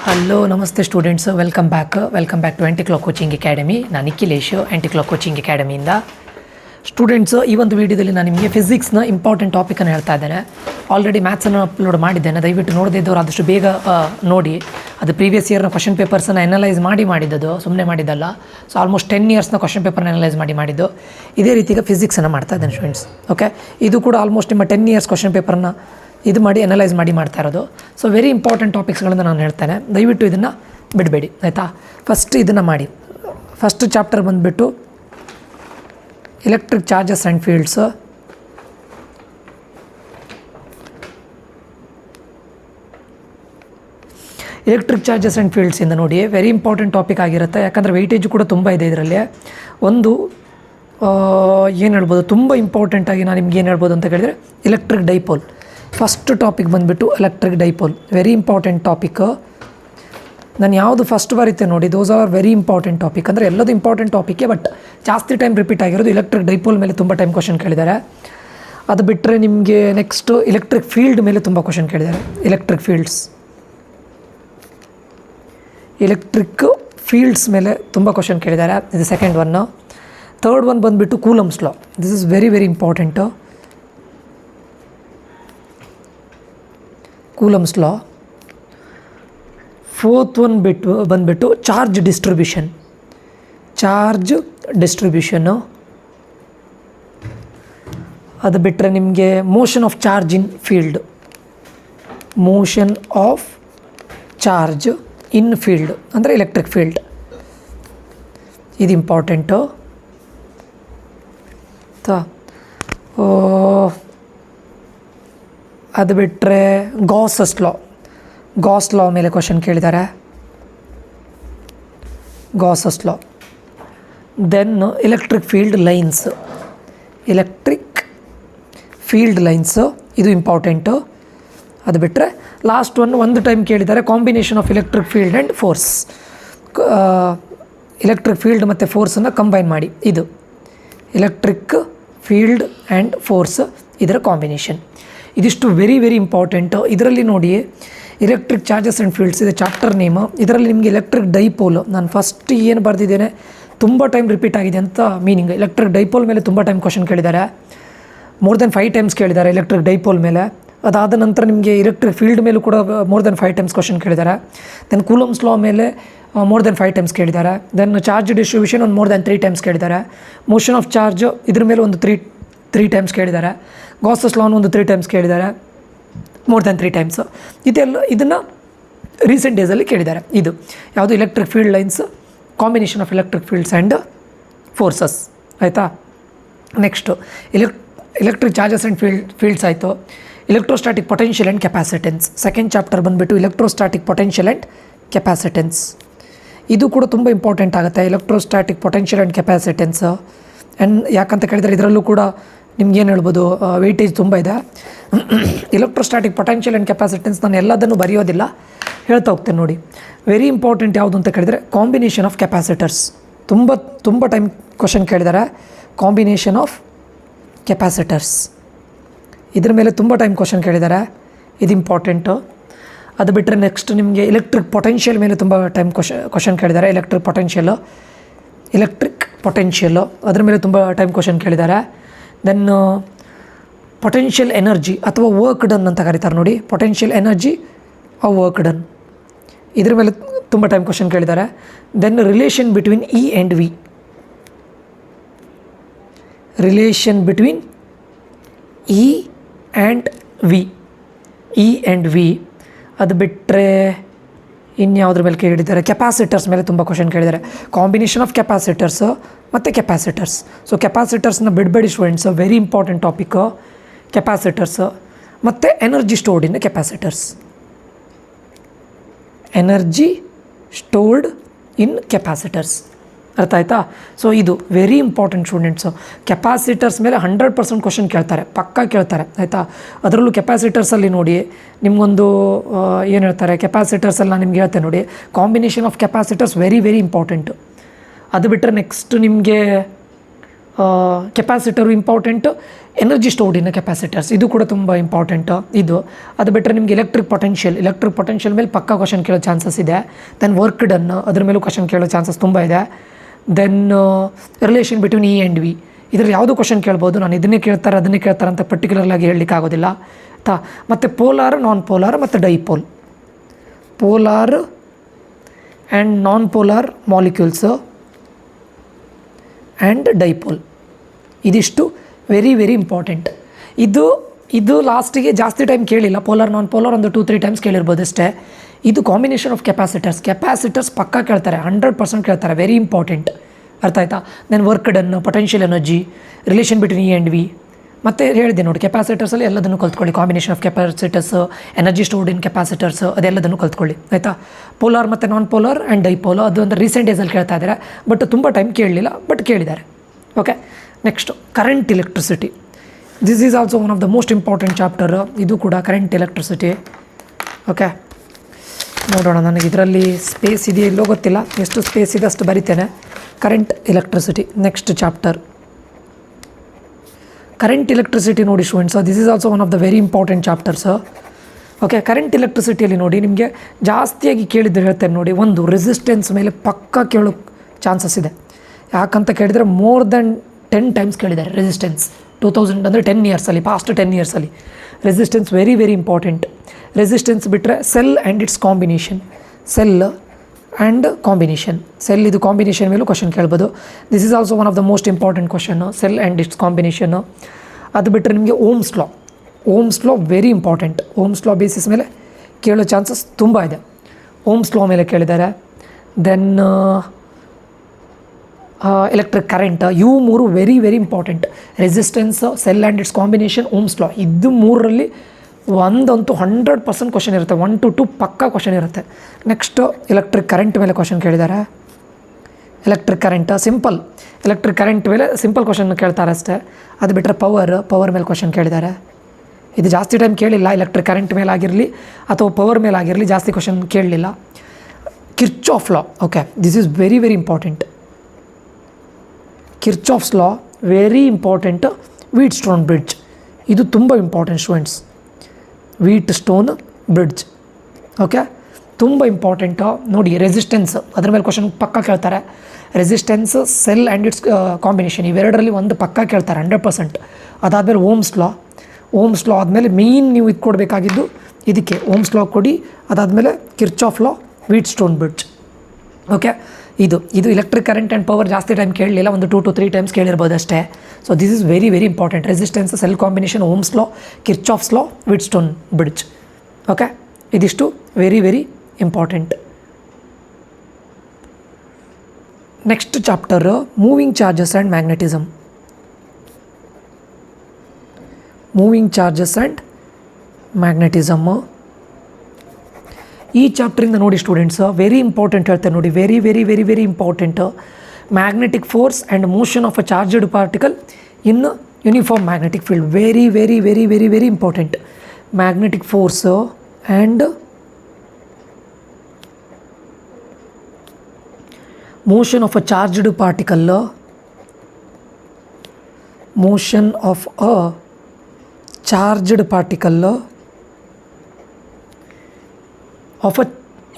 Hello ನಮಸ್ತೆ students, welcome back to anti clock coaching academy. ನಾನು Nikhilesh, anti clock coaching ಅಕಾಡೆಮಿಯಿಂದ. Students, ಈ ಒಂದು ವೀಡಿಯೋದಲ್ಲಿ ನಾನು ನಿಮಗೆ ಫಿಸಿಕ್ಸ್ನ ಇಂಪಾರ್ಟೆಂಟ್ ಟಾಪಿಕನ್ನು ಹೇಳ್ತಾ ಇದ್ದೇನೆ. ಆಲ್ರೆಡಿ ಮ್ಯಾಥ್ಸನ್ನು ಅಪ್ಲೋಡ್ ಮಾಡಿದ್ದೇನೆ, ದಯವಿಟ್ಟು ನೋಡದೇ ಇದ್ದವರು ಆದಷ್ಟು ಬೇಗ ನೋಡಿ. ಅದು ಪ್ರೀವಿಯಸ್ ಇಯರ್ನ ಕ್ವಶನ್ ಪೇಪರ್ಸನ್ನು ಅನಲೈಸ್ ಮಾಡಿದ್ದದು, ಸುಮ್ಮನೆ ಮಾಡಿದ್ದಲ್ಲ. ಸೊ ಆಲ್ಮೋಸ್ಟ್ 10 ಇಯರ್ಸ್ನ ಕ್ವಶನ್ ಪೇಪರ್ನ ಅನಲೈಸ್ ಮಾಡಿದ್ದು. ಇದೇ ರೀತಿಗೆ ಫಿಸಿಕ್ಸನ್ನು ಮಾಡ್ತಾ ಇದ್ದೇನೆ ಸ್ಟೂಡೆಂಟ್ಸ್. ಓಕೆ, ಇದು ಕೂಡ ಆಲ್ಮೋಸ್ಟ್ ನಿಮ್ಮ 10 ಇಯರ್ಸ್ ಕ್ವಶನ್ ಪೇಪರ್ನ ಇದು ಮಾಡಿ ಅನಲೈಸ್ ಮಾಡ್ತಾ ಇರೋದು. ಸೊ ವೆರಿ ಇಂಪಾರ್ಟೆಂಟ್ ಟಾಪಿಕ್ಸ್ಗಳನ್ನು ನಾನು ಹೇಳ್ತೇನೆ, ದಯವಿಟ್ಟು ಇದನ್ನು ಬಿಡಬೇಡಿ, ಆಯಿತಾ. ಫಸ್ಟ್ ಇದನ್ನು ಮಾಡಿ. ಫಸ್ಟ್ ಚಾಪ್ಟರ್ ಬಂದುಬಿಟ್ಟು electric charges and fields. Electric charges and ಫೀಲ್ಡ್ಸಿಂದ ನೋಡಿ, ವೆರಿ ಇಂಪಾರ್ಟೆಂಟ್ ಟಾಪಿಕ್ ಆಗಿರುತ್ತೆ. ಯಾಕಂದರೆ ವೆಯ್ಟೇಜ್ ಕೂಡ ತುಂಬ ಇದೆ ಇದರಲ್ಲಿ. ಒಂದು ಏನು ಹೇಳ್ಬೋದು, ತುಂಬ ಇಂಪಾರ್ಟೆಂಟಾಗಿ ನಾನು ನಿಮ್ಗೆ ಏನು ಹೇಳ್ಬೋದು ಅಂತ ಕೇಳಿದರೆ, ಎಲೆಕ್ಟ್ರಿಕ್ ಡೈಪೋಲ್. ಫಸ್ಟ್ ಟಾಪಿಕ್ ಬಂದುಬಿಟ್ಟು electric dipole, very important topic. ನಾನು ಯಾವುದು ಫಸ್ಟ್ ಬರೀತೆ ನೋಡಿ, those are very important topic. ಅಂದರೆ ಎಲ್ಲದು ಇಂಪಾರ್ಟೆಂಟ್ ಟಾಪಿಕ್ಕೇ, ಬಟ್ ಜಾಸ್ತಿ ಟೈಮ್ ರಿಪೀಟ್ ಆಗಿರೋದು ಎಲೆಕ್ಟ್ರಿಕ್ ಡೈಪೋಲ್ ಮೇಲೆ ತುಂಬ ಟೈಮ್ ಕ್ವಶನ್ ಕೇಳಿದ್ದಾರೆ. ಅದು ಬಿಟ್ಟರೆ ನಿಮಗೆ ನೆಕ್ಸ್ಟು ಎಲೆಕ್ಟ್ರಿಕ್ ಫೀಲ್ಡ್ ಮೇಲೆ ತುಂಬ ಕ್ವಶನ್ ಕೇಳಿದ್ದಾರೆ. ಎಲೆಕ್ಟ್ರಿಕ್ ಫೀಲ್ಡ್ಸ್ ಮೇಲೆ ತುಂಬ ಕ್ವಶನ್ ಕೇಳಿದ್ದಾರೆ. ಇದು ಸೆಕೆಂಡ್ ಒನ್ನು. ಥರ್ಡ್ ಒನ್ ಬಂದುಬಿಟ್ಟು coulombs law. This is very very important. Coulombs law. Fourth one ಬಂದುಬಿಟ್ಟು ಚಾರ್ಜ್ ಡಿಸ್ಟ್ರಿಬ್ಯೂಷನ್ನು. ಅದು ಬಿಟ್ಟರೆ ನಿಮಗೆ motion of charge in field. ಅಂದರೆ ಎಲೆಕ್ಟ್ರಿಕ್ ಫೀಲ್ಡ್, ಇದು ಇಂಪಾರ್ಟೆಂಟು. ಅದು ಬಿಟ್ಟರೆ ಗಾಸ್ ಲಾ ಮೇಲೆ ಕ್ವಶನ್ ಕೇಳಿದ್ದಾರೆ. ಗಾಸಸ್ ಲಾ. ದೆನ್ ಎಲೆಕ್ಟ್ರಿಕ್ ಫೀಲ್ಡ್ ಲೈನ್ಸು, ಇದು ಇಂಪಾರ್ಟೆಂಟು. ಅದು ಬಿಟ್ಟರೆ ಲಾಸ್ಟ್ ಒಂದು ಟೈಮ್ ಕೇಳಿದ್ದಾರೆ, combination of electric field and force. Electric field ಮತ್ತು ಫೋರ್ಸನ್ನು ಕಂಬೈನ್ ಮಾಡಿ, ಇದು ಎಲೆಕ್ಟ್ರಿಕ್ ಫೀಲ್ಡ್ ಆ್ಯಂಡ್ ಫೋರ್ಸ್, ಇದರ ಕಾಂಬಿನೇಷನ್. ಇದಿಷ್ಟು ವೆರಿ ವೆರಿ ಇಂಪಾರ್ಟೆಂಟು. ಇದರಲ್ಲಿ ನೋಡಿ, ಎಲೆಕ್ಟ್ರಿಕ್ ಚಾರ್ಜಸ್ ಆ್ಯಂಡ್ ಫೀಲ್ಡ್ಸ್ ಇದೆ ಚಾಪ್ಟರ್ ನೇಮು. ಇದರಲ್ಲಿ ನಿಮಗೆ ಎಲೆಕ್ಟ್ರಿಕ್ ಡೈಪೋಲ್, ನಾನು ಫಸ್ಟ್ ಏನು ಬರೆದಿದ್ದೇನೆ, ತುಂಬ ಟೈಮ್ ರಿಪೀಟ್ ಆಗಿದೆ ಅಂತ ಮೀನಿಂಗ್. ಎಲೆಕ್ಟ್ರಿಕ್ ಡೈಪೋಲ್ ಮೇಲೆ ತುಂಬ ಟೈಮ್ ಕ್ವಶನ್ ಕೇಳಿದ್ದಾರೆ, ಮೋರ್ ದೆನ್ 5 ಟೈಮ್ಸ್ ಕೇಳಿದ್ದಾರೆ ಎಲೆಕ್ಟ್ರಿಕ್ ಡೈಪೋಲ್ ಮೇಲೆ. ಅದಾದ ನಂತರ ನಿಮಗೆ ಎಲೆಕ್ಟ್ರಿಕ್ ಫೀಲ್ಡ್ ಮೇಲೂ ಕೂಡ ಮೋರ್ ದೆನ್ 5 ಟೈಮ್ಸ್ ಕ್ವಶನ್ ಕೇಳಿದ್ದಾರೆ. ದೆನ್ ಕೂಲಮ್ಸ್ ಲಾ ಮೇಲೆ ಮೋರ್ ದೆನ್ 5 ಟೈಮ್ಸ್ ಕೇಳಿದ್ದಾರೆ. ದೆನ್ ಚಾರ್ಜ್ ಡಿಸ್ಟ್ರಿಬ್ಯೂಷನ್ ಒಂದು ಮೋರ್ ದೆನ್ 3 ಟೈಮ್ಸ್ ಕೇಳಿದ್ದಾರೆ. ಮೋಷನ್ ಆಫ್ ಚಾರ್ಜ್ ಇದ್ರ ಮೇಲೆ ಒಂದು 3 ಟೈಮ್ಸ್ ಕೇಳಿದ್ದಾರೆ. ಗಾಸಸ್ ಲಾನ್ ಒಂದು 3 ಟೈಮ್ಸ್ ಕೇಳಿದ್ದಾರೆ, ಮೋರ್ ದೆನ್ 3 ಟೈಮ್ಸ್. ಇದನ್ನು ರೀಸೆಂಟ್ ಡೇಸಲ್ಲಿ ಕೇಳಿದ್ದಾರೆ. ಇದು ಯಾವುದು, electric field lines, combination of electric fields and forces, ಆಯಿತಾ. Next electric charges and fields ಆಯಿತು. Electrostatic potential and capacitance, second chapter ಬಂದುಬಿಟ್ಟು ಎಲೆಕ್ಟ್ರೋಸ್ಟಾಟಿಕ್ ಪೊಟೆನ್ಷಿಯಲ್ ಆ್ಯಂಡ್ ಕೆಪಾಸಿಟೆನ್ಸ್. ಇದು ಕೂಡ ತುಂಬ ಇಂಪಾರ್ಟೆಂಟ್ ಆಗುತ್ತೆ, electrostatic potential and capacitance. And ಯಾಕಂತ ಕೇಳಿದರೆ ಇದರಲ್ಲೂ ಕೂಡ ನಿಮ್ಗೇನು ಹೇಳ್ಬೋದು, ವೆಯ್ಟೇಜ್ ತುಂಬ ಇದೆ. ಎಲೆಕ್ಟ್ರೋಸ್ಟಾಟಿಕ್ ಪೊಟೆನ್ಷಿಯಲ್ ಆ್ಯಂಡ್ ಕೆಪಾಸಿಟೆನ್ಸ್ ನಾನು ಎಲ್ಲದನ್ನು ಬರೆಯೋದಿಲ್ಲ, ಹೇಳ್ತಾ ಹೋಗ್ತೇನೆ ನೋಡಿ. ವೆರಿ ಇಂಪಾರ್ಟೆಂಟ್ ಯಾವುದು ಅಂತ ಕೇಳಿದರೆ, ಕಾಂಬಿನೇಷನ್ ಆಫ್ ಕೆಪಾಸಿಟರ್ಸ್. ತುಂಬ ಟೈಮ್ ಕ್ವಶನ್ ಕೇಳಿದ್ದಾರೆ, ಕಾಂಬಿನೇಷನ್ ಆಫ್ ಕೆಪಾಸಿಟರ್ಸ್. ಇದ್ರ ಮೇಲೆ ತುಂಬ ಟೈಮ್ ಕ್ವಶನ್ ಕೇಳಿದ್ದಾರೆ, ಇದು ಇಂಪಾರ್ಟೆಂಟು. ಅದು ಬಿಟ್ಟರೆ ನೆಕ್ಸ್ಟ್ ನಿಮಗೆ ಎಲೆಕ್ಟ್ರಿಕ್ ಪೊಟೆನ್ಷಿಯಲ್ ಮೇಲೆ ತುಂಬ ಟೈಮ್ ಕ್ವಶನ್ ಕೇಳಿದ್ದಾರೆ. ಎಲೆಕ್ಟ್ರಿಕ್ ಪೊಟೆನ್ಷಿಯಲ್ಲು ಅದ್ರ ಮೇಲೆ ತುಂಬ ಟೈಮ್ ಕ್ವಶನ್ ಕೇಳಿದ್ದಾರೆ. ದೆನ್ ಪೊಟೆನ್ಷಿಯಲ್ ಎನರ್ಜಿ ಅಥವಾ ವರ್ಕ್ ಡನ್ ಅಂತ ಕರೀತಾರೆ ನೋಡಿ, ಪೊಟೆನ್ಷಿಯಲ್ ಎನರ್ಜಿ ವರ್ಕ್ ಡನ್, ಇದ್ರ ಮೇಲೆ ತುಂಬ ಟೈಮ್ ಕ್ವಶನ್ ಕೇಳಿದ್ದಾರೆ. Then relation between E and V. ಅದು ಬಿಟ್ಟರೆ ಇನ್ಯಾವುದ್ರ ಮೇಲೆ ಕೇಳಿದ್ದಾರೆ, ಕೆಪಾಸಿಟರ್ಸ್ ಮೇಲೆ ತುಂಬ ಕ್ವಶನ್ ಕೇಳಿದ್ದಾರೆ. ಕಾಂಬಿನೇಷನ್ ಆಫ್ ಕೆಪಾಸಿಟರ್ಸು ಮತ್ತು ಕೆಪಾಸಿಟರ್ಸ್. ಸೊ ಕೆಪಾಸಿಟರ್ಸ್ನ ಬಿಡಬೇಡಿ ಸ್ಟೂಡೆಂಟ್ಸ್, ವೆರಿ ಇಂಪಾರ್ಟೆಂಟ್ ಟಾಪಿಕ್ಕು ಕೆಪಾಸಿಟರ್ಸು. ಮತ್ತು ಎನರ್ಜಿ ಸ್ಟೋರ್ಡ್ ಇನ್ ಕೆಪಾಸಿಟರ್ಸ್, ಅರ್ಥ ಆಯಿತಾ. ಸೊ ಇದು ವೆರಿ ಇಂಪಾರ್ಟೆಂಟ್ ಸ್ಟೂಡೆಂಟ್ಸು. ಕೆಪಾಸಿಟರ್ಸ್ ಮೇಲೆ 100% ಕ್ವಶನ್ ಕೇಳ್ತಾರೆ, ಪಕ್ಕಾ ಕೇಳ್ತಾರೆ, ಆಯಿತಾ. ಅದರಲ್ಲೂ ಕೆಪಾಸಿಟರ್ಸಲ್ಲಿ ನೋಡಿ ನಿಮಗೊಂದು ಏನು ಹೇಳ್ತಾರೆ, ಕೆಪಾಸಿಟರ್ಸಲ್ಲಿ ನಾನು ನಿಮ್ಗೆ ಹೇಳ್ತೇನೆ ನೋಡಿ, combination of capacitors very very important. ಅದು ಬಿಟ್ಟರೆ ನೆಕ್ಸ್ಟ್ ನಿಮಗೆ capacitor important, energy stored in capacitors, ಇದು ಕೂಡ ತುಂಬ ಇಂಪಾರ್ಟೆಂಟ್. ಇದು ಅದು ಬಿಟ್ಟರೆ ನಿಮಗೆ ಎಲೆಕ್ಟ್ರಿಕ್ ಪೊಟೆನ್ಷಿಯಲ್ ಮೇಲೆ ಪಕ್ಕಾ ಕ್ವಶನ್ ಕೇಳೋ ಚಾನ್ಸಸ್ ಇದೆ. ದೆನ್ ವರ್ಕ್ ಡನ್, ಅದ್ರ ಮೇಲೂ ಕ್ವಶನ್ ಕೇಳೋ ಚಾನ್ಸಸ್ ತುಂಬ ಇದೆ. Then relation between E and V, ಇದರಲ್ಲಿ ಯಾವುದೋ ಕ್ವಶನ್ ಕೇಳ್ಬೋದು. ನಾನು ಅದನ್ನೇ ಕೇಳ್ತಾರೆ ಅಂತ ಪರ್ಟಿಕ್ಯುಲರ್ಲಾಗಿ ಹೇಳಲಿಕ್ಕೆ ಆಗೋದಿಲ್ಲ ಆಯಿತಾ. ಮತ್ತು ಪೋಲಾರ್, ನಾನ್ ಪೋಲಾರ್ ಮತ್ತು dipole, polar and non polar molecules and dipole, ಇದಿಷ್ಟು ವೆರಿ ವೆರಿ ಇಂಪಾರ್ಟೆಂಟ್. ಇದು ಲಾಸ್ಟಿಗೆ ಜಾಸ್ತಿ ಟೈಮ್ ಕೇಳಿಲ್ಲ. ಪೋಲಾರ್ ನಾನ್ ಪೋಲಾರ್ ಒಂದು 2-3 ಟೈಮ್ಸ್ ಕೇಳಿರ್ಬೋದು ಅಷ್ಟೇ. ಇದು ಕಾಂಬಿನೇಷನ್ ಆಫ್ ಕೆಪಾಸಿಟರ್ಸ್ ಪಕ್ಕಾ ಕೇಳ್ತಾರೆ, 100% ಕೇಳ್ತಾರೆ, ವೆರಿ ಇಂಪಾರ್ಟೆಂಟ್. ಅರ್ಥ ಆಯ್ತಾ. Then work done, potential energy, relation between E and V. ಮತ್ತು ಹೇಳಿದೆ ನೋಡಿ, ಕೆಪಾಸಿಟರ್ಸಲ್ಲಿ ಎಲ್ಲದನ್ನು ಕಲ್ತ್ಕೊಳ್ಳಿ. Combination of capacitors, energy stored in capacitors, ಅದೆಲ್ಲದನ್ನು ಕಲ್ತ್ಕೊಳ್ಳಿ ಆಯಿತಾ. ಪೋಲಾರ್ ಮತ್ತು ನಾನ್ ಪೋಲಾರ್ ಆ್ಯಂಡ್ ಡೈಪೋಲ್, ಅದು ಒಂದು ರೀಸೆಂಟ್ ಡೇಸಲ್ಲಿ ಕೇಳ್ತಾ ಇದ್ದಾರೆ, ಬಟ್ ತುಂಬ ಟೈಮ್ ಕೇಳಲಿಲ್ಲ, ಬಟ್ ಕೇಳಿದ್ದಾರೆ. Okay, next current electricity. This is also one of the most important chapter. ಇದು ಕೂಡ ಕರೆಂಟ್ ಎಲೆಕ್ಟ್ರಿಸಿಟಿ. ಓಕೆ, ನೋಡೋಣ. ನನಗೆ ಇದರಲ್ಲಿ ಸ್ಪೇಸ್ ಇದೆಯೋ ಇಲ್ಲೋ ಗೊತ್ತಿಲ್ಲ, ಎಷ್ಟು ಸ್ಪೇಸ್ ಇದೆ ಅಷ್ಟು ಬರಿತೇನೆ. Current electricity next chapter. Current electricity ನೋಡಿ students, this is also one of the very important chapters. Okay, current ಎಲೆಕ್ಟ್ರಿಸಿಟಿಯಲ್ಲಿ ನೋಡಿ ನಿಮಗೆ ಜಾಸ್ತಿಯಾಗಿ ಕೇಳಿದ್ದು ಹೇಳ್ತೇನೆ ನೋಡಿ. ಒಂದು ರೆಸಿಸ್ಟೆನ್ಸ್ ಮೇಲೆ ಪಕ್ಕ ಕೇಳೋ ಚಾನ್ಸಸ್ ಇದೆ. ಯಾಕಂತ ಕೇಳಿದರೆ ಮೋರ್ ದೆನ್ 10 ಟೈಮ್ಸ್ ಕೇಳಿದ್ದಾರೆ ರೆಸಿಸ್ಟೆನ್ಸ್. 2000 ಅಂದರೆ 10 ಇಯರ್ಸಲ್ಲಿ, ಪಾಸ್ಟ್ 10 ಇಯರ್ಸಲ್ಲಿ resistance very very important. Resistance ಬಿಟ್ಟರೆ cell and its combination, cell ಇದು ಕಾಂಬಿನೇಷನ್ ಮೇಲೂ ಕ್ವಶನ್ ಕೇಳ್ಬೋದು. This is also one of the most important question, cell and its combination. ಅದು ಬಿಟ್ಟರೆ ನಿಮಗೆ Ohm's law very important. Ohm's law basis ಮೇಲೆ ಕೇಳೋ chances ತುಂಬ ಇದೆ. ಓಮ್ಸ್ ಲಾ ಮೇಲೆ ಕೇಳಿದ್ದಾರೆ. ದೆನ್ ಎಲೆಕ್ಟ್ರಿಕ್ ಕರೆಂಟ್, ಇವು ಮೂರು very very important. Resistance, cell and its combination, Ohm's law, ಇದು ಮೂರರಲ್ಲಿ ಒಂದಂತೂ 100% ಕ್ವಶನ್ ಇರುತ್ತೆ. 1 to 2 ಪಕ್ಕಾ ಕ್ವಶನ್ ಇರುತ್ತೆ. ನೆಕ್ಸ್ಟ್ ಎಲೆಕ್ಟ್ರಿಕ್ ಕರೆಂಟ್ ಮೇಲೆ ಕ್ವಶನ್ ಕೇಳಿದ್ದಾರೆ. ಎಲೆಕ್ಟ್ರಿಕ್ ಕರೆಂಟ್ ಮೇಲೆ ಸಿಂಪಲ್ ಕ್ವಶನ್ ಕೇಳ್ತಾರೆ ಅಷ್ಟೇ. ಅದು ಬಿಟ್ಟರೆ ಪವರ್ ಮೇಲೆ ಕ್ವಶನ್ ಕೇಳಿದ್ದಾರೆ. ಇದು ಜಾಸ್ತಿ ಟೈಮ್ ಕೇಳಿಲ್ಲ. ಎಲೆಕ್ಟ್ರಿಕ್ ಕರೆಂಟ್ ಮೇಲೆ ಆಗಿರಲಿ ಅಥವಾ ಪವರ್ ಮೇಲೆ ಆಗಿರಲಿ ಜಾಸ್ತಿ ಕ್ವಶನ್ ಕೇಳಲಿಲ್ಲ. Kirchhoff law, okay, this is very very important. Kirchhoff's law very important. Wheatstone bridge, ಇದು ತುಂಬ important students. Wheatstone bridge, okay, ತುಂಬ ಇಂಪಾರ್ಟೆಂಟು. ನೋಡಿ, ರೆಸಿಸ್ಟೆನ್ಸ್, ಅದ್ರ ಮೇಲೆ ಕ್ವಶನ್ ಪಕ್ಕ ಕೇಳ್ತಾರೆ. Resistance, cell and its combination, ಇವೆರಡರಲ್ಲಿ ಒಂದು ಪಕ್ಕ ಕೇಳ್ತಾರೆ 100%. ಅದಾದಮೇಲೆ ಓಮ್ಸ್ ಲಾ ಆದಮೇಲೆ ಮೇಯ್ನ್ ನೀವು ಇದು ಕೊಡಬೇಕಾಗಿದ್ದು ಇದಕ್ಕೆ ಓಮ್ಸ್ ಲಾ ಕೊಡಿ. ಅದಾದಮೇಲೆ Kirchhoff law, Wheatstone bridge. Okay, ಇದು ಎಲೆಕ್ಟ್ರಿಕ್ ಕರೆಂಟ್ ಆ್ಯಂಡ್ ಪವರ್ ಜಾಸ್ತಿ ಟೈಮ್ ಕೇಳಲಿಲ್ಲ, ಒಂದು 2 to 3 ಟೈಮ್ಸ್ ಕೇಳಿರ್ಬೋದು ಅಷ್ಟೇ. So this is very very important. Resistance, cell combination, Ohm's law, Kirchhoff's law, Wheatstone bridge. Okay, ಇದಿಷ್ಟು very very important. Next chapter moving charges and magnetism. ಈ ಚಾಪ್ಟ್ರಿಂದ ನೋಡಿ students, very important ಹೇಳ್ತಾರೆ ನೋಡಿ, very very very very important. Magnetic force and motion of a charged particle in uniform magnetic field, very very very very very important. Magnetic force and motion of a charged particle,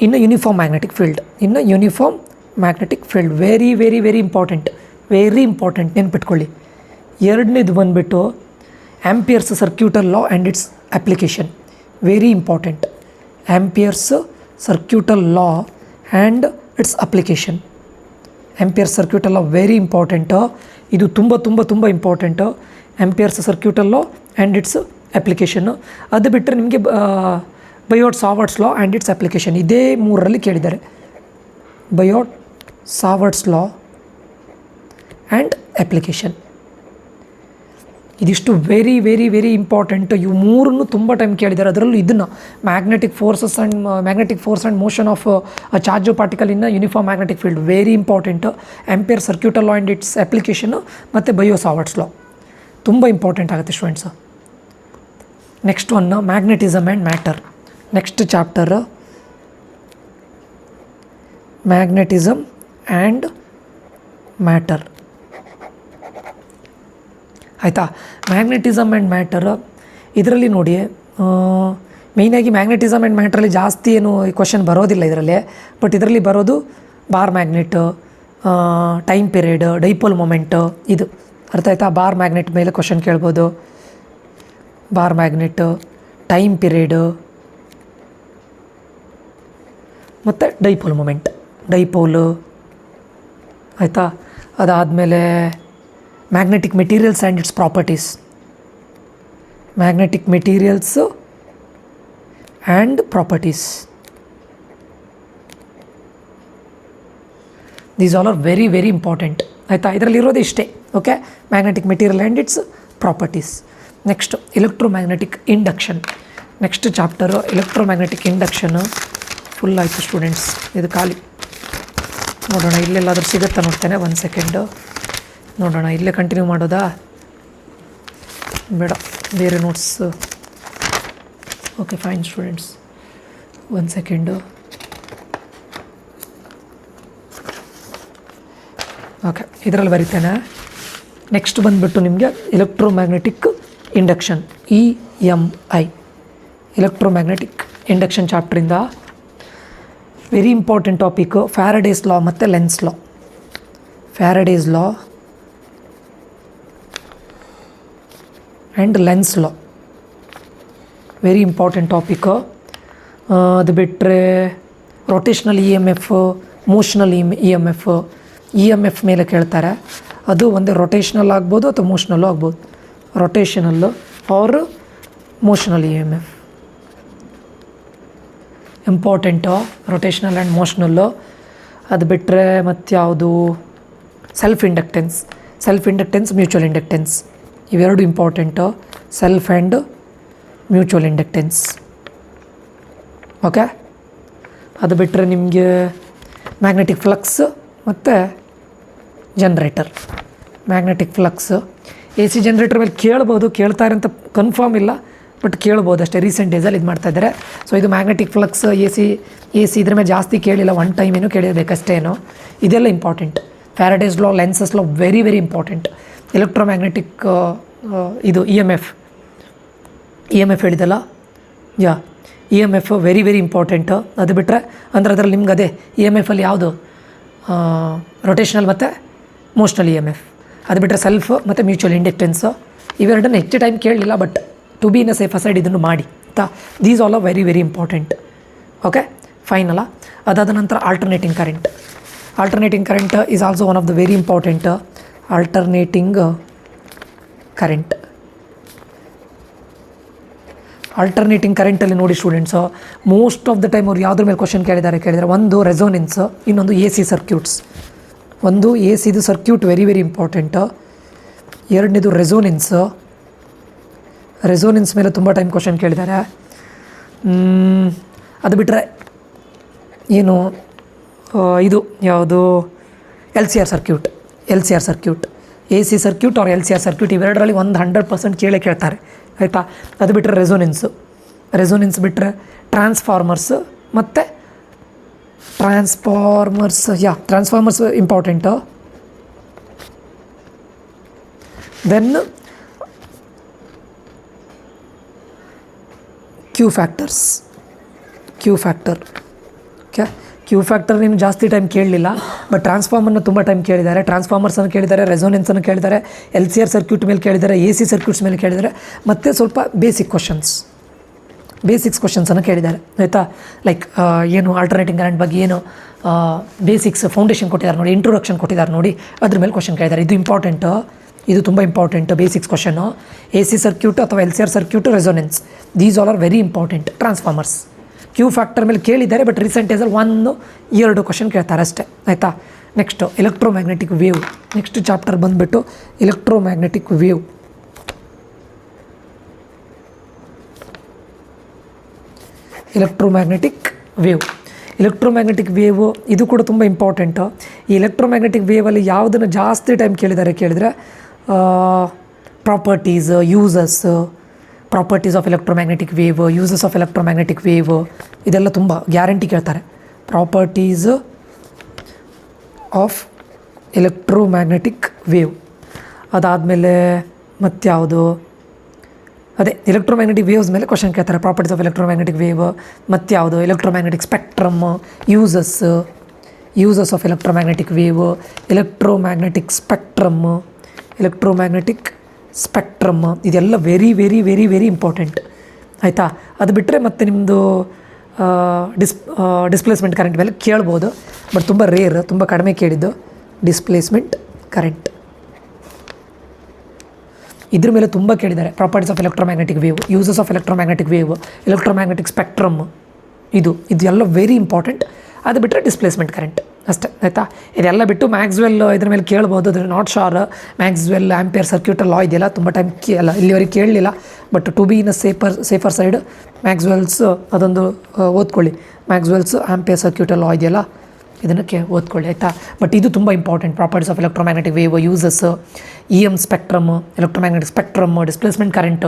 in a uniform magnetic field, very very very important, ನೆನ್ಪಿಟ್ಕೊಳ್ಳಿ. ಎರಡನೇದು ಬಂದುಬಿಟ್ಟು Ampere's circuital law and its application, very important. Ampere's circuital law and its application. Ampere's circuital law very important, ಇದು ತುಂಬ ತುಂಬ ತುಂಬ important. Ampere's circuital law and its application. ಅದು ಬಿಟ್ಟರೆ ನಿಮಗೆ Biot Savart's law and its application, ಇದೇ ಮೂರರಲ್ಲಿ ಕೇಳಿದ್ದಾರೆ. ಬಯೋಟ್-ಸಾವರ್ಟ್ಸ್ ಲಾ ಆ್ಯಂಡ್ ಅಪ್ಲಿಕೇಶನ್, ಇದಿಷ್ಟು ವೆರಿ ವೆರಿ ವೆರಿ ಇಂಪಾರ್ಟೆಂಟ್. ಇವು ಮೂರನ್ನು ತುಂಬ ಟೈಮ್ ಕೇಳಿದ್ದಾರೆ. ಅದರಲ್ಲೂ ಇದನ್ನು magnetic force and motion of charge particle in uniform magnetic field, very important. Ampere circuital law and its application ಮತ್ತು ಬಯೋ-ಸಾವರ್ಟ್ಸ್ ಲಾ ತುಂಬ ಇಂಪಾರ್ಟೆಂಟ್ ಆಗುತ್ತೆ students. Next one magnetism and matter. Next chapter magnetism and matter. ಆಯಿತಾ. Magnetism and matter ಇದರಲ್ಲಿ ನೋಡಿ ಮೇಯ್ನಾಗಿ magnetism and ಮ್ಯಾಟ್ರಲ್ಲಿ ಜಾಸ್ತಿ ಏನು question ಬರೋದಿಲ್ಲ ಇದರಲ್ಲಿ. ಬಟ್ ಇದರಲ್ಲಿ ಬರೋದು bar magnet, time period, dipole moment, ಇದು ಅರ್ಥ ಆಯ್ತಾ. ಬಾರ್ ಮ್ಯಾಗ್ನೆಟ್ ಮೇಲೆ ಕ್ವಶನ್ ಕೇಳ್ಬೋದು. ಬಾರ್ ಮ್ಯಾಗ್ನೆಟ್, ಟೈಮ್ ಪೀರಿಯಡು ಮತ್ತು ಡೈಪೋಲ್ ಮೊಮೆಂಟ್, ಡೈಪೋಲು ಆಯಿತಾ. ಅದಾದಮೇಲೆ magnetic materials and it's properties, magnetic materials and properties. These all are very very important ಆಯಿತಾ. ಇದರಲ್ಲಿರೋದು ಇಷ್ಟೇ. Okay, magnetic material and it's properties. Next electromagnetic induction. Next chapter electromagnetic induction full ಆಯಿತು students. ಇದು ಖಾಲಿ ನೋಡೋಣ, ಇಲ್ಲೆಲ್ಲಾದರೂ ಸಿಗುತ್ತಾ ನೋಡ್ತೇನೆ. 1 ಸೆಕೆಂಡು ನೋಡೋಣ. ಇಲ್ಲೇ ಕಂಟಿನ್ಯೂ ಮಾಡೋದಾ ಬೇಡ, ಬೇರೆ notes. Okay fine students, 1 second. Okay, ಇದರಲ್ಲಿ ಬರೀತೇನೆ. ನೆಕ್ಸ್ಟ್ ಬಂದುಬಿಟ್ಟು ನಿಮಗೆ electromagnetic induction, EMI, electromagnetic induction ಚಾಪ್ಟ್ರಿಂದ very important topic. Faraday's law ಮತ್ತು Lenz law. Faraday's law and Lenz law very important topic. ಅದು ಬಿಟ್ಟರೆ ರೊಟೇಷ್ನಲ್ EMF, ಮೋಷ್ನಲ್ EMF. EMF ಮೇಲೆ ಕೇಳ್ತಾರೆ. ಅದು ಒಂದು ರೊಟೇಷ್ನಲ್ ಆಗ್ಬೋದು ಅಥವಾ ಮೋಷ್ನಲ್ಲು ಆಗ್ಬೋದು. ರೊಟೇಷನಲ್ಲು ಆರ್ ಮೋಷ್ನಲ್ EMF ಇಂಪಾರ್ಟೆಂಟು, ರೊಟೇಷ್ನಲ್ ಆ್ಯಂಡ್ ಮೋಷ್ನಲ್ಲು. ಅದು ಬಿಟ್ಟರೆ ಮತ್ತು ಯಾವುದು ಸೆಲ್ಫ್ ಇಂಡಕ್ಟೆನ್ಸ್, ಮ್ಯೂಚುವಲ್ ಇಂಡಕ್ಟೆನ್ಸ್, ಇವೆರಡು important. Self and mutual inductance. Okay, ಅದು ಬಿಟ್ಟರೆ ನಿಮಗೆ ಮ್ಯಾಗ್ನೆಟಿಕ್ ಫ್ಲಕ್ಸ್ ಮತ್ತು generator. Magnetic flux AC generator ಮೇಲೆ ಕೇಳ್ಬೋದು, ಕೇಳ್ತಾರೆ ಅಂತ ಕನ್ಫರ್ಮ್ ಇಲ್ಲ, ಬಟ್ ಕೇಳ್ಬೋದು ಅಷ್ಟೇ. ರೀಸೆಂಟ್ ಡೇಸಲ್ಲಿ ಇದು ಮಾಡ್ತಾಯಿದ್ದಾರೆ. ಸೊ ಇದು ಮ್ಯಾಗ್ನೆಟಿಕ್ ಫ್ಲಕ್ಸ್, AC ಇದ್ರ ಮೇಲೆ ಜಾಸ್ತಿ ಕೇಳಿಲ್ಲ, 1 ಟೈಮ್ ಏನೋ ಕೇಳಿರಬೇಕಷ್ಟೇನೋ. ಇದೆಲ್ಲ ಇಂಪಾರ್ಟೆಂಟ್. ಫ್ಯಾರಡೇಸ್ ಲಾ, ಲೆನ್ಸಸ್ ಲಾ ವೆರಿ ವೆರಿ ಇಂಪಾರ್ಟೆಂಟ್. ಎಲೆಕ್ಟ್ರೋಮ್ಯಾಗ್ನೆಟಿಕ್ ಇದು EMF ಹೇಳಿದಲ್ಲ, EMF ವೆರಿ ವೆರಿ ಇಂಪಾರ್ಟೆಂಟು. ಅದು ಬಿಟ್ಟರೆ ಅಂದರೆ ಅದರಲ್ಲಿ ನಿಮ್ಗೆ ಅದೇ EMFಲ್ಲಿ ಯಾವುದು ರೊಟೇಷನಲ್ ಮತ್ತು ಮೋಷ್ನಲ್ EMF. ಅದು ಬಿಟ್ಟರೆ ಸೆಲ್ಫ್ ಮತ್ತು ಮ್ಯೂಚುವಲ್ ಇಂಡಕ್ಟೆನ್ಸು. ಇವೆರಡನ್ನು ಹೆಚ್ಚು ಟೈಮ್ ಕೇಳಲಿಲ್ಲ, but to be in a safe side ಇದನ್ನು ಮಾಡಿ ಆಯಿತಾ. These all are very very important. Okay fine ಅಲ್ಲ. ಅದಾದ ನಂತರ alternating current. Alternating current is also one of the very important. Alternating current, alternating ಕರೆಂಟಲ್ಲಿ ನೋಡಿ students, most of the time ಅವ್ರು ಯಾವುದ್ರ ಮೇಲೆ ಕ್ವಶನ್ ಕೇಳಿದರೆ ಒಂದು ರೆಸೋನೆನ್ಸ್, ಇನ್ನೊಂದು AC ಸರ್ಕ್ಯೂಟ್ಸ್. ಒಂದು ACದು ಸರ್ಕ್ಯೂಟ್ ವೆರಿ ವೆರಿ ಇಂಪಾರ್ಟೆಂಟು. ಎರಡನೇದು ರೆಸೋನೆನ್ಸ್ ಮೇಲೆ ತುಂಬ ಟೈಮ್ ಕ್ವಶನ್ ಕೇಳಿದ್ದಾರೆ. ಅದು ಬಿಟ್ಟರೆ ಏನು ಇದು ಯಾವುದು LCR circuit, AC circuit or LCR circuit, ಇವೆರಡರಲ್ಲಿ ಒಂದು 100% ಕೇಳ್ತಾರೆ ಆಯಿತಾ. ಅದು ಬಿಟ್ಟರೆ ರೆಸೋನೆನ್ಸ್ ಬಿಟ್ಟರೆ ಟ್ರಾನ್ಸ್ಫಾರ್ಮರ್ಸ್ ಮತ್ತು transformers important. Then Q factor. Okay, Q factor ನೀನು ಜಾಸ್ತಿ ಟೈಮ್ ಕೇಳಲಿಲ್ಲ, ಬಟ್ ಟ್ರಾನ್ಸ್ಫಾರ್ಮರ್ನ ತುಂಬ ಟೈಮ್ ಕೇಳಿದ್ದಾರೆ. ಟ್ರಾನ್ಸ್ಫಾರ್ಮರ್ಸನ್ನು ಕೇಳಿದ್ದಾರೆ, ರೆಸೋನೆನ್ಸನ್ನು ಕೇಳಿದ್ದಾರೆ, LCR ಸರ್ಕ್ಯೂಟ್ ಮೇಲೆ ಕೇಳಿದ್ದಾರೆ, AC ಸರ್ಕ್ಯೂಟ್ಸ್ ಮೇಲೆ ಕೇಳಿದ್ದಾರೆ, ಮತ್ತು ಸ್ವಲ್ಪ ಬೇಸಿಕ್ಸ್ ಕ್ವಶನ್ಸನ್ನು ಕೇಳಿದ್ದಾರೆ ಆಯಿತಾ. ಲೈಕ್ ಏನು ಆಲ್ಟರ್ನೇಟಿಂಗ್ ಕರೆಂಟ್ ಬಗ್ಗೆ ಏನು ಬೇಸಿಕ್ಸ್ ಫೌಂಡೇಶನ್ ಕೊಟ್ಟಿದ್ದಾರೆ ನೋಡಿ, ಇಂಟ್ರೊಡಕ್ಷನ್ ಕೊಟ್ಟಿದ್ದಾರೆ ನೋಡಿ, ಅದ್ರ ಮೇಲೆ ಕ್ವಶನ್ ಕೇಳಿದ್ದಾರೆ. ಇದು ಇಂಪಾರ್ಟೆಂಟು, ಇದು ತುಂಬ important basics question. AC circuit ಅಥವಾ LCR circuit, resonance, these all are very important. Transformers, Q factor ಮೇಲೆ ಕೇಳಿದ್ದಾರೆ, ಬಟ್ ರೀಸೆಂಟ್ ಡೇಸಲ್ಲಿ 1-2 ಕ್ವಶನ್ ಕೇಳ್ತಾರೆ ಅಷ್ಟೇ ಆಯಿತಾ. Next electromagnetic wave. Next chapter ಬಂದುಬಿಟ್ಟು ಎಲೆಕ್ಟ್ರೋಮ್ಯಾಗ್ನೆಟಿಕ್ ವೇವ್. ಎಲೆಕ್ಟ್ರೋಮ್ಯಾಗ್ನೆಟಿಕ್ ವೇವ್ ಇದು ಕೂಡ ತುಂಬ ಇಂಪಾರ್ಟೆಂಟು. ಈ ಎಲೆಕ್ಟ್ರೋಮ್ಯಾಗ್ನೆಟಿಕ್ ವೇವಲ್ಲಿ ಯಾವುದನ್ನು ಜಾಸ್ತಿ ಟೈಮ್ ಕೇಳಿದರೆ properties, properties of electromagnetic wave, uses of electromagnetic wave, ಇದೆಲ್ಲ ತುಂಬ ಗ್ಯಾರಂಟಿ ಕೇಳ್ತಾರೆ. Properties of electromagnetic wave. ಅದಾದಮೇಲೆ ಮತ್ಯಾವುದು, ಅದೇ ಎಲೆಕ್ಟ್ರೋಮ್ಯಾಗ್ನೆಟಿಕ್ ವೇವ್ಸ್ ಮೇಲೆ ಕ್ವಶನ್ ಕೇಳ್ತಾರೆ. ಪ್ರಾಪರ್ಟೀಸ್ ಆಫ್ ಎಲೆಕ್ಟ್ರೋಮ್ಯಾಗ್ನೆಟಿಕ್ ವೇವ್, ಮತ್ಯಾವುದು electromagnetic spectrum, uses of electromagnetic wave, electromagnetic spectrum ಇದೆಲ್ಲ very very very very important ಆಯಿತಾ. ಅದು ಬಿಟ್ಟರೆ ಮತ್ತು ನಿಮ್ಮದು ಡಿಸ್ಪ್ಲೇಸ್ಮೆಂಟ್ ಕರೆಂಟ್ ಮೇಲೆ ಕೇಳ್ಬೋದು, ಬಟ್ ತುಂಬ ರೇರ್, ತುಂಬ ಕಡಿಮೆ ಕೇಳಿದ್ದು ಡಿಸ್ಪ್ಲೇಸ್ಮೆಂಟ್ ಕರೆಂಟ್. ಇದ್ರ ಮೇಲೆ ತುಂಬ ಕೇಳಿದ್ದಾರೆ. Properties of electromagnetic wave, uses of electromagnetic wave, electromagnetic spectrum, ಇದೆಲ್ಲ ವೆರಿ ಇಂಪಾರ್ಟೆಂಟ್. ಅದು ಬಿಟ್ಟರೆ ಡಿಸ್ಪ್ಲೇಸ್ಮೆಂಟ್ ಕರೆಂಟ್ ಅಷ್ಟೇ ಆಯಿತಾ. ಇದೆಲ್ಲ ಬಿಟ್ಟು ಮ್ಯಾಕ್ಸ್ವೆಲ್ ಇದ್ರ ಮೇಲೆ ಕೇಳ್ಬೋದು, ಅದ್ರ not sure. Maxwell Ampere circuit law ಇದೆಯಲ್ಲ ತುಂಬ ಟೈಮ್ ಇಲ್ಲಿವರೆಗೆ ಕೇಳಲಿಲ್ಲ, but to be in a safer side Maxwell's ಅದೊಂದು ಓದ್ಕೊಳ್ಳಿ. ಮ್ಯಾಕ್ಸ್ವೆಲ್ಸ್ ಆಂಪಿಯರ್ ಸರ್ಕ್ಯೂಟ್ ಲಾ ಇದೆಯಲ್ಲ ಇದನ್ನು ಓದ್ಕೊಳ್ಳಿ ಆಯಿತಾ. ಬಟ್ ಇದು ತುಂಬ important. Properties of electromagnetic wave, uses, EM spectrum, electromagnetic spectrum, displacement current,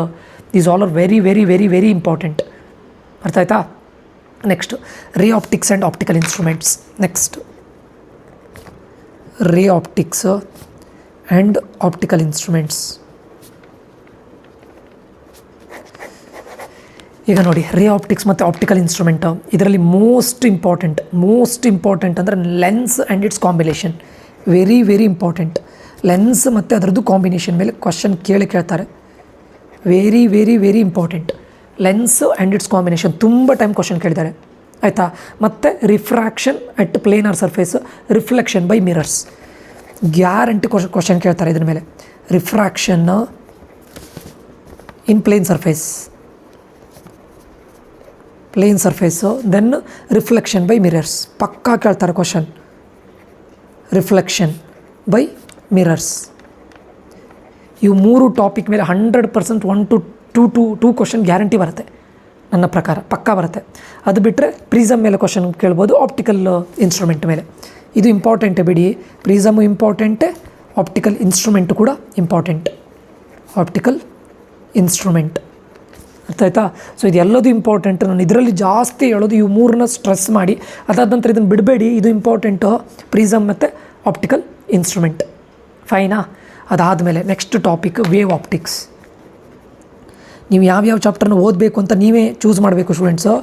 these all are very very very very important. ಅರ್ಥ ಆಯ್ತಾ. ನೆಕ್ಸ್ಟ್ ರೇ optics and optical instruments. Next ರೇ ಆಪ್ಟಿಕ್ಸ್ ಆ್ಯಂಡ್ ಆಪ್ಟಿಕಲ್ ಇನ್ಸ್ಟ್ರೂಮೆಂಟ್ಸ್. ಈಗ ನೋಡಿ, ರೇ optics ಮತ್ತು optical instrument ಇದರಲ್ಲಿ most important ಅಂದರೆ lens and its combination. Very very important. Lens ಮತ್ತು ಅದರದ್ದು ಕಾಂಬಿನೇಷನ್ ಮೇಲೆ ಕ್ವಶನ್ ಕೇಳ್ತಾರೆ. Very very very important. Lens and its combination ತುಂಬ ಟೈಮ್ ಕ್ವಶನ್ ಕೇಳಿದ್ದಾರೆ ಆಯಿತಾ. ಮತ್ತು refraction at planar surface, reflection by mirrors, guarantee question ಕೇಳ್ತಾರೆ ಇದ್ರ ಮೇಲೆ. Refraction in plane surface, then reflection by mirrors, ಪಕ್ಕಾ ಕೇಳ್ತಾರೆ ಕ್ವಶನ್. ರಿಫ್ಲೆಕ್ಷನ್ ಬೈ ಮಿರರ್ಸ್, ಇವು 3 ಟಾಪಿಕ್ ಮೇಲೆ 100% 1 to 2 ಕ್ವಶನ್ ಗ್ಯಾರಂಟಿ ಬರುತ್ತೆ ನನ್ನ ಪ್ರಕಾರ, ಪಕ್ಕಾ ಬರುತ್ತೆ. ಅದು ಬಿಟ್ಟರೆ ಪ್ರಿಸಮ್ ಮೇಲೆ ಕ್ವಶನ್ ಕೇಳ್ಬೋದು, ಆಪ್ಟಿಕಲ್ ಇನ್ಸ್ಟ್ರೂಮೆಂಟ್ ಮೇಲೆ. ಇದು ಇಂಪಾರ್ಟೆಂಟೇ ಬಿಡಿ, ಪ್ರಿಸಮು ಇಂಪಾರ್ಟೆಂಟೇ, ಆಪ್ಟಿಕಲ್ ಇನ್ಸ್ಟ್ರೂಮೆಂಟು ಕೂಡ ಇಂಪಾರ್ಟೆಂಟ್. ಆಪ್ಟಿಕಲ್ ಇನ್ಸ್ಟ್ರೂಮೆಂಟ್ ಅರ್ಥ ಆಯ್ತಾ. ಸೊ ಇದೆಲ್ಲದು ಇಂಪಾರ್ಟೆಂಟ್. ನಾನು ಇದರಲ್ಲಿ ಜಾಸ್ತಿ ಹೇಳೋದು ಇವು 3ನ್ನ ಸ್ಟ್ರೆಸ್ ಮಾಡಿ, ಅದಾದ ನಂತರ ಇದನ್ನು ಬಿಡಬೇಡಿ. ಇದು ಇಂಪಾರ್ಟೆಂಟು, ಪ್ರಿಸಮ್ ಮತ್ತು ಆಪ್ಟಿಕಲ್ ಇನ್ಸ್ಟ್ರೂಮೆಂಟ್. ಫೈನಾ. ಅದಾದಮೇಲೆ ನೆಕ್ಸ್ಟ್ ಟಾಪಿಕ್ ವೇವ್ ಆಪ್ಟಿಕ್ಸ್. ನೀವು ಯಾವ್ಯಾವ ಚಾಪ್ಟರ್ನ ಓದಬೇಕು ಅಂತ ನೀವೇ ಚೂಸ್ ಮಾಡಬೇಕು ಸ್ಟೂಡೆಂಟ್ಸು,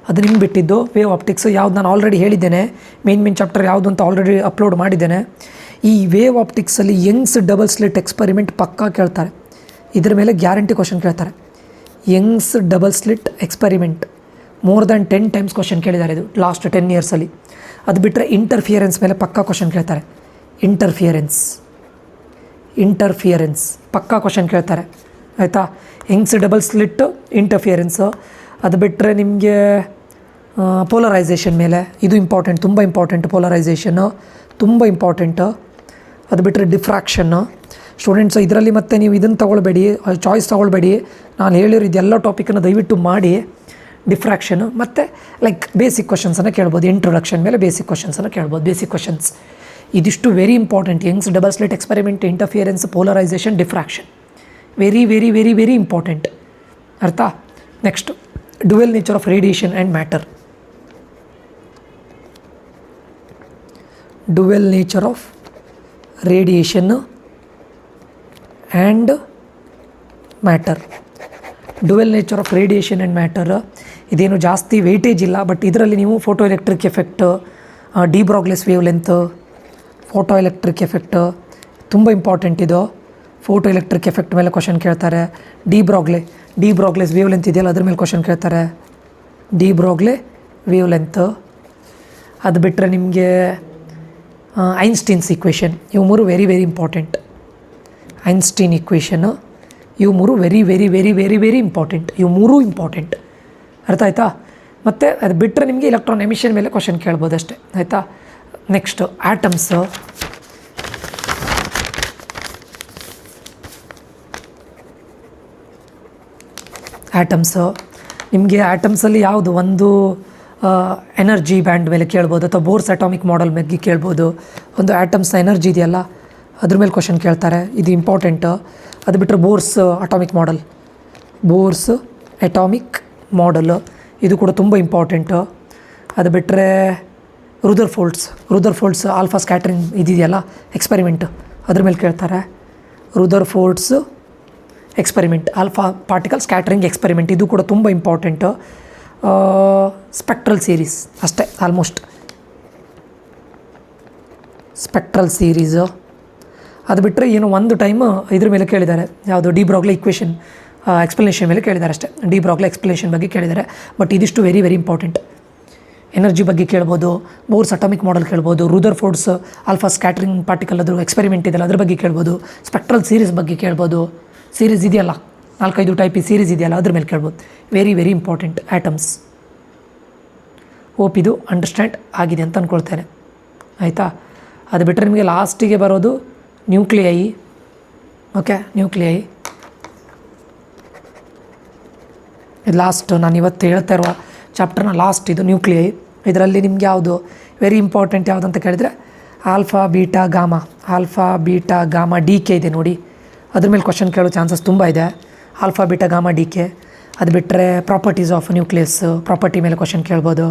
ಅದು ನಿಮ್ಗೆ ಬಿಟ್ಟಿದ್ದು. ವೇವ್ ಆಪ್ಟಿಕ್ಸ್ ಯಾವ್ದು ನಾನು ಆಲ್ರೆಡಿ ಹೇಳಿದ್ದೇನೆ, ಮೇನ್ ಚಾಪ್ಟರ್ ಯಾವುದು ಅಂತ ಆಲ್ರೆಡಿ ಅಪ್ಲೋಡ್ ಮಾಡಿದ್ದೇನೆ. ಈ ವೇವ್ ಆಪ್ಟಿಕ್ಸಲ್ಲಿ ಯಂಗ್ಸ್ ಡಬಲ್ ಸ್ಲಿಟ್ ಎಕ್ಸ್ಪರಿಮೆಂಟ್ ಪಕ್ಕಾ ಕೇಳ್ತಾರೆ. ಇದ್ರ ಮೇಲೆ ಗ್ಯಾರಂಟಿ ಕ್ವಶನ್ ಕೇಳ್ತಾರೆ. Young's double slit experiment more than 10 times question ಕೇಳಿದ್ದಾರೆ ಇದು ಲಾಸ್ಟ್ 10 ಇಯರ್ಸಲ್ಲಿ. ಅದು ಬಿಟ್ಟರೆ ಇಂಟರ್ಫಿಯರೆನ್ಸ್ ಮೇಲೆ ಪಕ್ಕಾ ಕ್ವಶನ್ ಕೇಳ್ತಾರೆ. ಇಂಟರ್ಫಿಯರೆನ್ಸ್ ಪಕ್ಕಾ ಕ್ವಶನ್ ಕೇಳ್ತಾರೆ ಆಯಿತಾ. Young's double slit, interference. ಅದು ಬಿಟ್ಟರೆ ನಿಮಗೆ ಪೋಲರೈಸೇಷನ್ ಮೇಲೆ, ಇದು ಇಂಪಾರ್ಟೆಂಟ್, ತುಂಬ ಇಂಪಾರ್ಟೆಂಟ್. ಪೋಲರೈಸೇಷನ್ನು ತುಂಬ ಇಂಪಾರ್ಟೆಂಟು. ಅದು ಬಿಟ್ಟರೆ ಡಿಫ್ರಾಕ್ಷನ್ನು. ಸ್ಟೂಡೆಂಟ್ಸು ಇದರಲ್ಲಿ ಮತ್ತೆ ನೀವು ಇದನ್ನು ತೊಗೊಳ್ಬೇಡಿ, ಚಾಯ್ಸ್ ತೊಗೊಳ್ಬೇಡಿ. ನಾನು ಹೇಳಿರೋ ಇದೆಲ್ಲ ಟಾಪಿಕನ್ನು ದಯವಿಟ್ಟು ಮಾಡಿ. ಡಿಫ್ರಾಕ್ಷನು ಮತ್ತು ಲೈಕ್ ಬೇಸಿಕ್ ಕ್ವಶನ್ಸನ್ನು ಕೇಳ್ಬೋದು. ಇಂಟ್ರೊಡಕ್ಷನ್ ಮೇಲೆ ಬೇಸಿಕ್ ಕ್ವಶನ್ಸನ್ನು ಕೇಳ್ಬೋದು. ಬೇಸಿಕ್ ಕ್ವಶನ್ಸ್ ಇದಿಷ್ಟು very important. Young's double slit experiment, interference, polarisation, diffraction very very very very important. ಅರ್ಥ. Next dual nature of radiation and matter. Dual nature of radiation and matter. Dual nature of radiation and matter ಇದೇನು ಜಾಸ್ತಿ weightage ಇಲ್ಲ, but ಇದರಲ್ಲಿ ನೀವು photoelectric effect, de Broglie's wavelength, photoelectric effect ತುಂಬ important. ಇದು photoelectric effect ಮೇಲೆ question ಕೇಳ್ತಾರೆ. De Broglie's wave length ಇದೆಯಲ್ಲ ಅದ್ರ ಮೇಲೆ ಕ್ವಶನ್ ಕೇಳ್ತಾರೆ. De Broglie wavelength. ಅದು ಬಿಟ್ಟರೆ ನಿಮಗೆ ಐನ್ಸ್ಟೀನ್ಸ್ ಈಕ್ವೇಷನ್, ಇವು 3 very very important. Einstein equation, ಇವು 3 very very very very very important. ಇವು 3 ಇಂಪಾರ್ಟೆಂಟ್. ಅರ್ಥ ಆಯಿತಾ. ಮತ್ತು ಅದು ಬಿಟ್ಟರೆ ನಿಮಗೆ ಎಲೆಕ್ಟ್ರಾನ್ ಎಮಿಷನ್ ಮೇಲೆ ಕ್ವಶನ್ ಕೇಳ್ಬೋದು ಅಷ್ಟೇ ಆಯಿತಾ. Next atoms. ನಿಮಗೆ ಆಟಮ್ಸಲ್ಲಿ ಯಾವುದು ಒಂದು ಎನರ್ಜಿ ಬ್ಯಾಂಡ್ ಮೇಲೆ ಕೇಳ್ಬೋದು, ಅಥವಾ ಬೋರ್ಸ್ ಅಟಾಮಿಕ್ ಮಾಡೆಲ್ ಬಗ್ಗೆ ಕೇಳ್ಬೋದು. ಒಂದು ಆಟಮ್ಸ್ ಎನರ್ಜಿ ಇದೆಯಲ್ಲ ಅದ್ರ ಮೇಲೆ ಕ್ವಶನ್ ಕೇಳ್ತಾರೆ, ಇದು ಇಂಪಾರ್ಟೆಂಟು. ಅದು ಬಿಟ್ಟರೆ ಬೋರ್ಸ್ ಅಟಾಮಿಕ್ ಮಾಡೆಲ್ ಇದು ಕೂಡ ತುಂಬ ಇಂಪಾರ್ಟೆಂಟು. ಅದು ಬಿಟ್ಟರೆ ರುದರ್ಫೋರ್ಡ್ಸ್ ಆಲ್ಫಾ ಸ್ಕ್ಯಾಟ್ರಿಂಗ್ ಇದೆಯಲ್ಲ ಎಕ್ಸ್ಪೆರಿಮೆಂಟ್, ಅದ್ರ ಮೇಲೆ ಕೇಳ್ತಾರೆ. Rutherford's experiment, alpha particle scattering experiment, ಇದು ಕೂಡ ತುಂಬ ಇಂಪಾರ್ಟೆಂಟು. ಸ್ಪೆಕ್ಟ್ರಲ್ ಸೀರೀಸ್ ಅಷ್ಟೇ ಆಲ್ಮೋಸ್ಟ್. ಸ್ಪೆಕ್ಟ್ರಲ್ ಸೀರೀಸು ಅದು ಬಿಟ್ಟರೆ ಏನೋ ಒಂದು ಟೈಮ್ ಇದ್ರ ಮೇಲೆ ಕೇಳಿದ್ದಾರೆ, ಯಾವುದು ಡಿ ಬ್ರಾಗ್ಲಿ ಇಕ್ವೇಷನ್ ಎಕ್ಸ್ಪ್ಲನೇಷನ್ ಮೇಲೆ ಕೇಳಿದ್ದಾರೆ ಅಷ್ಟೇ. ಡಿ ಬ್ರಾಗ್ಲಿ ಎಕ್ಸ್ಪ್ಲನೇಷನ್ ಬಗ್ಗೆ ಕೇಳಿದ್ದಾರೆ. ಬಟ್ ಇದಿಷ್ಟು ವೆರಿ ವೆರಿ ಇಂಪಾರ್ಟೆಂಟ್. ಎನರ್ಜಿ ಬಗ್ಗೆ ಕೇಳ್ಬೋದು, ಬೋರ್ಸ್ ಅಟಾಮಿಕ್ ಮಾಡೆಲ್ ಕೇಳ್ಬೋದು, ರೂದರ್ಫೋರ್ಡ್ಸ್ ಆಲ್ಫಾ ಸ್ಕ್ಯಾಟ್ರಿಂಗ್ ಪಾರ್ಟಿಕಲ್ ಅದ್ರ ಎಕ್ಸ್ಪೆರಿಮೆಂಟ್ ಇದೆಯಲ್ಲ ಅದ್ರ ಬಗ್ಗೆ ಕೇಳ್ಬೋದು, ಸ್ಪೆಕ್ಟ್ರಲ್ ಸೀರೀಸ್ ಬಗ್ಗೆ ಕೇಳ್ಬೋದು, ಸೀರೀಸ್ ಇದೆಯಲ್ಲ 4-5 ಟೈಪ್ ಈ ಸೀರೀಸ್ ಇದೆಯಲ್ಲ ಅದ್ರ ಮೇಲೆ ಕೇಳ್ಬೋದು. Very very important atoms. Hope ಇದು ಅಂಡರ್ಸ್ಟ್ಯಾಂಡ್ ಆಗಿದೆ ಅಂತ ಅಂದ್ಕೊಳ್ತೇನೆ, ಆಯಿತಾ. ಅದು ಬಿಟ್ಟರೆ ನಿಮಗೆ ಲಾಸ್ಟಿಗೆ ಬರೋದು ನ್ಯೂಕ್ಲಿಯೈ. ಓಕೆ, ನ್ಯೂಕ್ಲಿಯೈ ಇದು ಲಾಸ್ಟ್, ನಾನು ಇವತ್ತು ಹೇಳ್ತಾ ಇರುವ ಚಾಪ್ಟರ್ನ ಲಾಸ್ಟ್ ಇದು ನ್ಯೂಕ್ಲಿಯೈ. ಇದರಲ್ಲಿ ನಿಮ್ಗೆ ಯಾವುದು ವೆರಿ ಇಂಪಾರ್ಟೆಂಟ್ ಯಾವುದು ಅಂತ ಕೇಳಿದರೆ alpha beta gamma D K ಇದೆ ನೋಡಿ, ಅದ್ರ ಮೇಲೆ ಕ್ವಶನ್ ಕೇಳೋ ಚಾನ್ಸಸ್ ತುಂಬ ಇದೆ. ಆಲ್ಫಾ ಬೀಟಾ ಗಾಮಾ ಡಿ ಕೆ. ಅದು ಬಿಟ್ಟರೆ ಪ್ರಾಪರ್ಟೀಸ್ ಆಫ್ ನ್ಯೂಕ್ಲಿಯಸ್, ಪ್ರಾಪರ್ಟಿ ಮೇಲೆ ಕ್ವಶನ್ ಕೇಳ್ಬೋದು,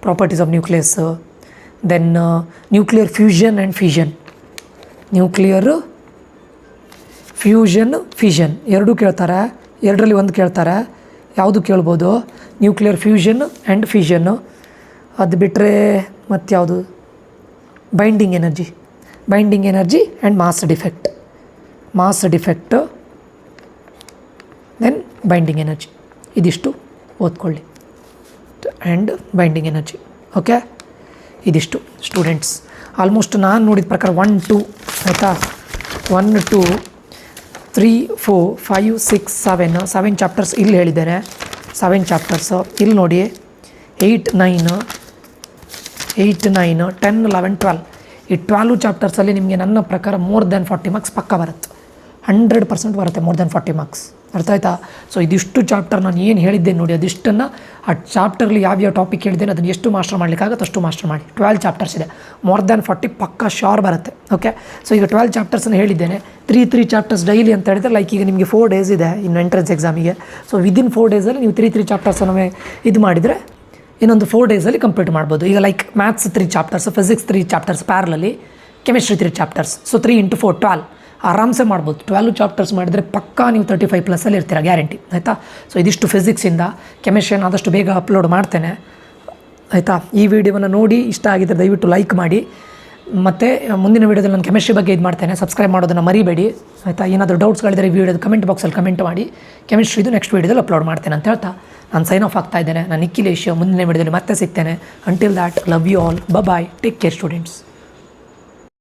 properties of nucleus. Then nuclear fusion and fission, nuclear fusion ಎರಡೂ ಕೇಳ್ತಾರೆ, ಎರಡರಲ್ಲಿ ಒಂದು ಕೇಳ್ತಾರೆ. ಯಾವುದು ಕೇಳ್ಬೋದು? Nuclear fusion and fission. ಅದು ಬಿಟ್ಟರೆ ಮತ್ತು ಯಾವುದು? Binding energy and mass defect then binding energy. ಇದಿಷ್ಟು ಓದ್ಕೊಳ್ಳಿ, ಆ್ಯಂಡ್ ಬೈಂಡಿಂಗ್ ಎನರ್ಜಿ. ಓಕೆ, ಇದಿಷ್ಟು ಸ್ಟೂಡೆಂಟ್ಸ್ ಆಲ್ಮೋಸ್ಟ್ ನಾನು ನೋಡಿದ ಪ್ರಕಾರ 1, 2 ಆಯಿತಾ, 1, 2, 3, 4, 5, 6, 7 ಚಾಪ್ಟರ್ಸ್ ಇಲ್ಲಿ ಹೇಳಿದ್ದೇನೆ. 7 ಚಾಪ್ಟರ್ಸು ಇಲ್ಲಿ ನೋಡಿ. 8, 9, 10, 11, 12 ಈ 12 ಚಾಪ್ಟರ್ಸಲ್ಲಿ ನಿಮಗೆ ನನ್ನ ಪ್ರಕಾರ ಮೋರ್ ದ್ಯಾನ್ 40 ಮಾರ್ಕ್ಸ್ ಪಕ್ಕ ಬರುತ್ತೆ. 100% ಬರುತ್ತೆ ಮೋರ್ ದ್ಯಾನ್ 40 ಮಾರ್ಕ್ಸ್. ಅರ್ಥ ಆಯ್ತಾ? ಸೊ ಇದಿಷ್ಟು ಚಾಪ್ಟರ್ ನಾನು ಏನು ಹೇಳಿದ್ದೇನೆ ನೋಡಿ, ಅದಿಷ್ಟನ್ನು ಆ ಚಾಪ್ಟರ್ಲಿ ಯಾವ್ಯಾವ ಟಾಪಿಕ್ ಹೇಳಿದ್ದೇನೆ ಅದನ್ನು ಎಷ್ಟು ಮಾಸ್ಟರ್ ಮಾಡಲಿಕ್ಕಾಗತ್ತೆ ಅಷ್ಟು ಮಾಸ್ಟರ್ ಮಾಡಿ. 12 ಚಾಪ್ಟರ್ಸ್ ಇದೆ, ಮೋರ್ ದ್ಯಾನ್ 40 ಪಕ್ಕ ಶೋರ್ ಬರುತ್ತೆ. ಓಕೆ, ಸೊ ಈಗ 12 ಚಾಪ್ಟರ್ಸನ್ನು ಹೇಳಿದ್ದೇನೆ. 3 ಚಾಪ್ಟರ್ಸ್ ಡೈಲಿ ಅಂತ ಹೇಳಿದ್ರೆ ಲೈಕ್ ಈಗ ನಿಮಗೆ 4 ಡೇಸ್ ಇದೆ ಇನ್ನು ಎಂಟ್ರೆನ್ಸ್ ಎಕ್ಸಾಮಿಗೆ. ಸೊ ವಿದಿನ್ 4 ಡೇಸಲ್ಲಿ ನೀವು 3 ಚಾಪ್ಟರ್ಸನ್ನು ಇದು ಮಾಡಿದರೆ ಇನ್ನೊಂದು 4 ಡೇಸಲ್ಲಿ ಕಂಪ್ಲೀಟ್ ಮಾಡ್ಬೋದು. ಈಗ like maths 3 chapters, physics 3 chapters ಪ್ಯಾರಲಲ್ಲಿ, ಕೆಮಿಸ್ಟ್ರಿ 3 ಚಾಪ್ಟರ್ಸ್. ಸೊ 3 × 4 12 ಆರಾಮ್ಸೆ ಮಾಡ್ಬೋದು. 12 ಚಾಪ್ಟರ್ಸ್ ಮಾಡಿದರೆ ಪಕ್ಕಾ ನೀವು 35+ ಇರ್ತೀರ ಗ್ಯಾರಂಟಿ, ಆಯಿತಾ. ಸೊ ಇದಿಷ್ಟು ಫಿಸಿಕ್ಸಿಂದ. ಕೆಮಿಸ್ಟ್ರಿಯನ್ನು ಆದಷ್ಟು ಬೇಗ ಅಪ್ಲೋಡ್ ಮಾಡ್ತೇನೆ, ಆಯಿತಾ. ಈ ವಿಡಿಯೋವನ್ನು ನೋಡಿ ಇಷ್ಟ ಆಗಿದ್ದರೆ ದಯವಿಟ್ಟು ಲೈಕ್ ಮಾಡಿ. ಮತ್ತು ಮುಂದಿನ ವೀಡಿಯೋದಲ್ಲಿ ನಾನು ಕೆಮಿಸ್ಟ್ರಿ ಬಗ್ಗೆ ಇದು ಮಾಡ್ತೇನೆ, ಸಬ್ಸ್ಕ್ರೈಬ್ ಮಾಡೋದನ್ನು ಮರಿಬೇಡಿ, ಆಯಿತಾ. ಏನಾದರೂ ಡೌಟ್ಸ್ಗಳಿದ್ದರೆ ಈ ವಿಡಿಯೋದ ಕಮೆಂಟ್ ಬಾಕ್ಸಲ್ಲಿ ಕಮೆಂಟ್ ಮಾಡಿ. ಕೆಮಿಸ್ಟ್ರಿದು ನೆಕ್ಸ್ಟ್ ವೀಡಿಯೋದಲ್ಲಿ ಅಪ್ಲೋಡ್ ಮಾಡ್ತೇನೆ ಅಂತ ಹೇಳ್ತಾ ನಾನು ಸೈನ್ ಆಫ್ ಆಗ್ತಾ ಇದ್ದೇನೆ. ನಾನು ನಿಖಿಲೇಶ್. ಮುಂದಿನ ವೀಡಿಯೋದಲ್ಲಿ ಮತ್ತೆ ಸಿಗ್ತೇನೆ. Until that, love you all, bye, take care students.